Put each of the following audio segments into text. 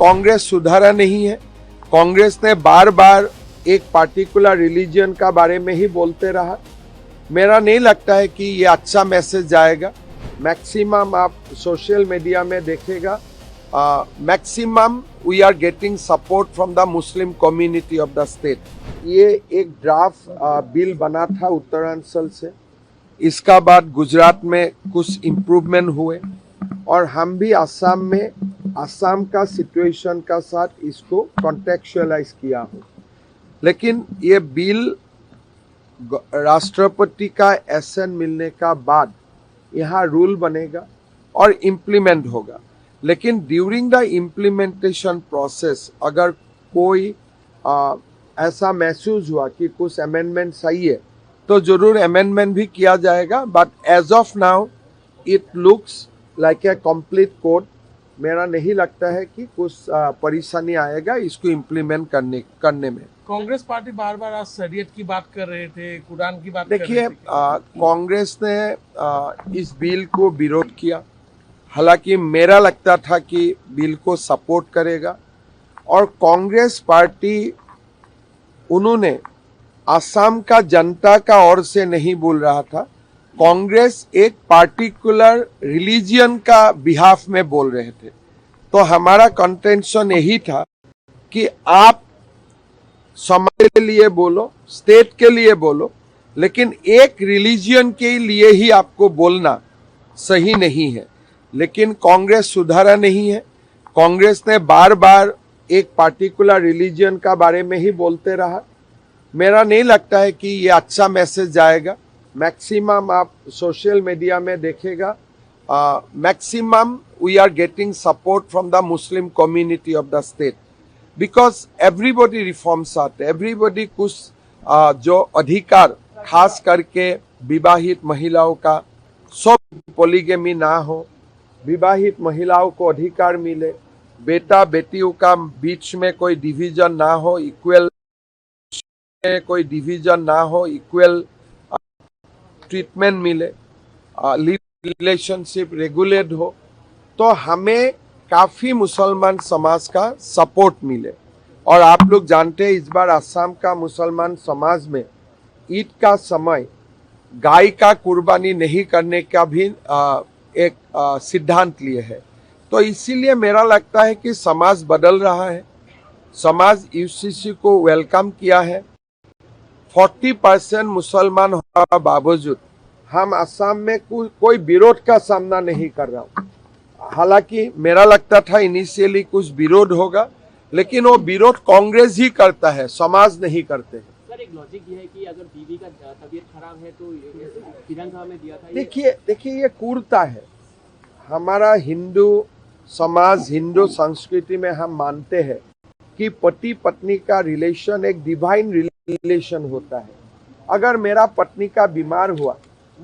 कांग्रेस सुधारा नहीं है। कांग्रेस ने बार बार एक पार्टिकुलर रिलीजन का बारे में ही बोलते रहा। मेरा नहीं लगता है कि ये अच्छा मैसेज जाएगा। मैक्सिमम आप सोशल मीडिया में देखेगा, maximum we are getting support from the Muslim community of the state. ये एक ड्राफ्ट बिल बना था उत्तरांचल से, इसका बाद गुजरात में कुछ इम्प्रूवमेंट हुए और हम भी असम में असम का सिचुएशन का साथ इसको कॉन्टेक्चुअलाइज किया हो। लेकिन ये बिल राष्ट्रपति का एसेंट मिलने का बाद यहाँ रूल बनेगा और इम्प्लीमेंट होगा। लेकिन ड्यूरिंग द इम्प्लीमेंटेशन प्रोसेस अगर कोई ऐसा महसूस हुआ कि कुछ अमेंडमेंट सही है तो जरूर अमेंडमेंट भी किया जाएगा। But as of now it looks like a complete code. मेरा नहीं लगता है कि कुछ परेशानी आएगा इसको इम्प्लीमेंट करने में। कांग्रेस पार्टी बार बार आज शरीयत की बात कर रहे थे, कुरान की बात देखिए, कर रहे थे। कांग्रेस ने इस बिल को विरोध किया। हालांकि मेरा लगता था कि बिल को सपोर्ट करेगा और कांग्रेस पार्टी उन्होंने असम का जनता का ओर से नहीं बोल रहा था। कांग्रेस एक पार्टिकुलर रिलीजियन का बिहाफ में बोल रहे थे। तो हमारा कंटेंशन यही था कि आप समाज के लिए बोलो, स्टेट के लिए बोलो, लेकिन एक रिलीजियन के लिए ही आपको बोलना सही नहीं है। लेकिन कांग्रेस सुधारा नहीं है। कांग्रेस ने बार बार एक पार्टिकुलर रिलीजियन का बारे में ही बोलते रहा। मेरा नहीं लगता है कि ये अच्छा मैसेज जाएगा। मैक्सिमम आप सोशल मीडिया में देखेगा, maximum we are getting support from the Muslim community of the state, because everybody reforms आते, एवरीबॉडी कुछ जो अधिकार खास करके विवाहित महिलाओं का, सब पॉलीगेमी ना हो, विवाहित महिलाओं को अधिकार मिले, बेटा बेटियों का बीच में कोई डिवीजन ना हो, इक्वल कोई डिवीजन ना हो, इक्वल ट्रीटमेंट मिले, लिव रिलेशनशिप रेगुलेट हो, तो हमें काफी मुसलमान समाज का सपोर्ट मिले। और आप लोग जानते हैं इस बार असम का मुसलमान समाज में ईद का समय गाय का कुर्बानी नहीं करने का भी एक सिद्धांत लिए है। तो इसीलिए मेरा लगता है कि समाज बदल रहा है। समाज यूसीसी को वेलकम किया है। 40% मुसलमान होने के बावजूद हम असम में कोई विरोध का सामना नहीं कर रहा हूँ। हालांकि मेरा लगता था इनिशियली कुछ विरोध होगा, लेकिन वो विरोध कांग्रेस ही करता है, समाज नहीं करते। सर, एक लॉजिक ये है कि अगर बीवी का तबीयत खराब है तो विधानसभा में दिया था। देखिए ये क्रूरता है। हमारा हिंदू समाज, हिंदू संस्कृति में हम मानते हैं कि पति पत्नी का रिलेशन एक डिवाइन रिलेशन होता है। अगर मेरा पत्नी का बीमार हुआ,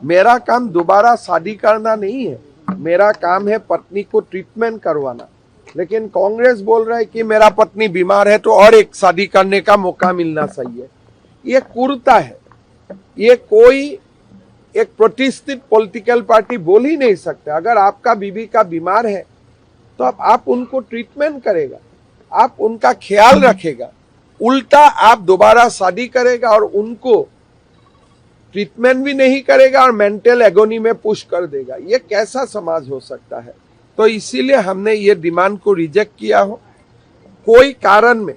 मेरा काम दोबारा शादी करना नहीं है, मेरा काम है पत्नी को ट्रीटमेंट करवाना। लेकिन कांग्रेस बोल रहा है कि मेरा पत्नी बीमार है तो और एक शादी करने का मौका मिलना चाहिए। ये क्रूरता है। ये कोई एक प्रतिष्ठित पॉलिटिकल पार्टी बोल ही नहीं सकता। अगर आपका बीवी का बीमार है तो आप उनको ट्रीटमेंट करेगा, आप उनका ख्याल रखेगा। उल्टा आप दोबारा शादी करेगा और उनको ट्रीटमेंट भी नहीं करेगा और मेंटल एगोनी में पुश कर देगा। ये कैसा समाज हो सकता है? तो इसीलिए हमने ये डिमांड को रिजेक्ट किया हो। कोई कारण में,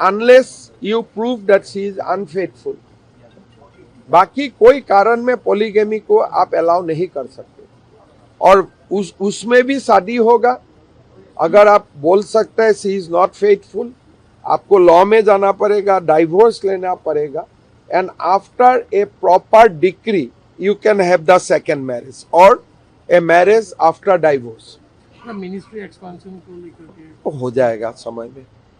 unless you prove that she is unfaithful, बाकी कोई कारण में पॉलीगेमी को आप अलाउ नहीं कर सकते। और उसमें भी शादी होगा। अगर आप बोल सकते हैं शी इज नॉट फेथफुल, आपको लॉ में जाना पड़ेगा, डाइवोर्स लेना पड़ेगा, and after a proper decree you can have the second marriage और a marriage after divorce. Ministry expansion को लेकर हो जाएगा समय में।